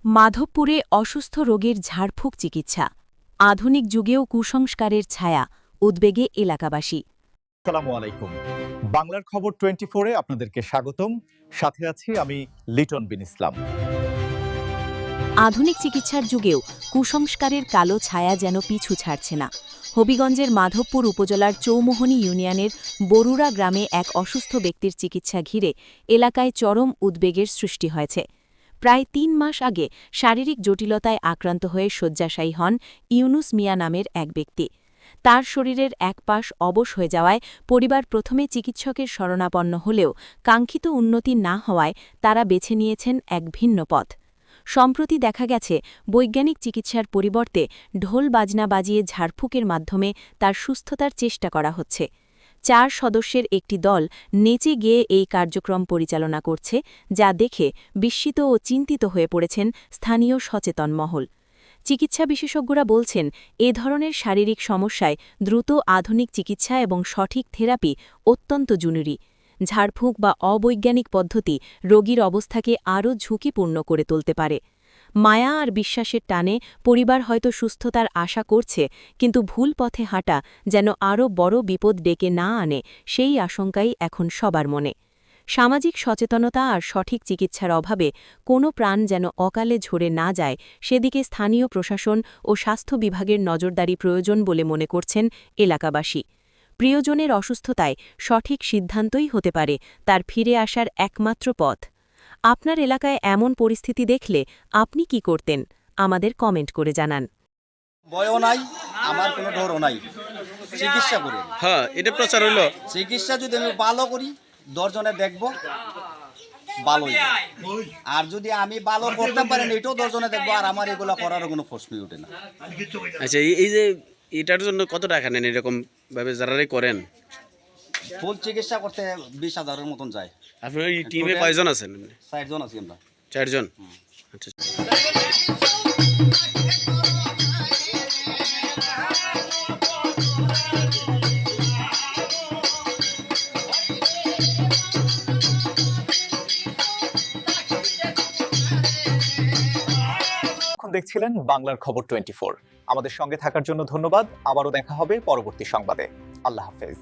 মাধবপুরে অসুস্থ রোগীর ঝাড়ফুঁক চিকিৎসা, আধুনিক যুগেও কুসংস্কারের ছায়া, উদ্বেগে এলাকাবাসী। আসসালামু আলাইকুম, বাংলার খবর 24-এ আপনাদেরকে স্বাগতম। সাথে আছি আমি লিটন বিন ইসলাম। আধুনিক চিকিৎসার যুগেও কুসংস্কারের কালো ছায়া যেন পিছু ছাড়ছে না। হবিগঞ্জের মাধবপুর উপজেলার চৌমোহনী ইউনিয়নের বরুড়া গ্রামে এক অসুস্থ ব্যক্তির চিকিৎসা ঘিরে এলাকায় চরম উদ্বেগের সৃষ্টি হয়েছে। প্রায় ৩ মাস আগে শারীরিক জটিলতায় আক্রান্ত হয়ে শয্যাশায়ী হন ইউনুস মিয়া নামের এক ব্যক্তি। তার শরীরের এক পাশ অবশ হয়ে যাওয়ায় পরিবার প্রথমে চিকিৎসকের শরণাপন্ন হলেও কাঙ্ক্ষিত উন্নতি না হওয়ায় তারা বেছে নিয়েছেন এক ভিন্ন পথ। সম্প্রতি দেখা গেছে বৈজ্ঞানিক চিকিৎসার পরিবর্তে ঢোল বাজনা বাজিয়ে ঝাড়ফুঁকের মাধ্যমে তার সুস্থতার চেষ্টা করা হচ্ছে। ৪ সদস্যের একটি দল নেচে গেয়ে এই কার্যক্রম পরিচালনা করছে, যা দেখে বিস্মিত ও চিন্তিত হয়ে পড়েছেন স্থানীয় সচেতন মহল। চিকিৎসা বিশেষজ্ঞরা বলছেন, এ ধরনের শারীরিক সমস্যায় দ্রুত আধুনিক চিকিৎসা এবং সঠিক থেরাপি অত্যন্ত জরুরি। ঝাড়ফুঁক বা অবৈজ্ঞানিক পদ্ধতি রোগীর অবস্থাকে আরও ঝুঁকিপূর্ণ করে তুলতে পারে। মায়া আর বিশ্বাসের টানে পরিবার হয়তো সুস্থতার আশা করছে, কিন্তু ভুল পথে হাঁটা যেন আরও বড় বিপদ ডেকে না আনে, সেই আশঙ্কাই এখন সবার মনে। সামাজিক সচেতনতা আর সঠিক চিকিৎসার অভাবে কোনো প্রাণ যেন অকালে ঝরে না যায়, সেদিকে স্থানীয় প্রশাসন ও স্বাস্থ্য বিভাগের নজরদারি প্রয়োজন বলে মনে করছেন এলাকাবাসী। প্রিয়জনের অসুস্থতায় সঠিক সিদ্ধান্তই হতে পারে তার ফিরে আসার একমাত্র পথ। আপনার এলাকায় এমন পরিস্থিতি দেখলে আপনি কি করতেন? আমাদের কমেন্ট করে জানান। ভয়ও নাই, আমার কোনো ডরও নাই। চিকিৎসা করি, হ্যাঁ, এটা প্রচার হইলো। চিকিৎসা যদি আমি ভালো করি, 10 জনে দেখবো ভালোই। আর যদি আমি ভালো করতে পারি না, এটাও 10 জনে দেখবো, আর আমার এগুলো করার কোনো প্রশ্নই ওঠে না। আচ্ছা, এই যে এটার জন্য কত টাকা নেন এরকম ভাবে যারাই করেন? ফুল চিকিৎসা করতে 20,000-এর মতন যায়। আপনার এই টিমে কয়জন আছেন? 4 জন আছি আমরা। 4 জন। আচ্ছা। দেখছিলেন বাংলার খবর 24। আমাদের সঙ্গে থাকার জন্য ধন্যবাদ। আবারও দেখা হবে পরবর্তী সংবাদে। আল্লাহ হাফেজ।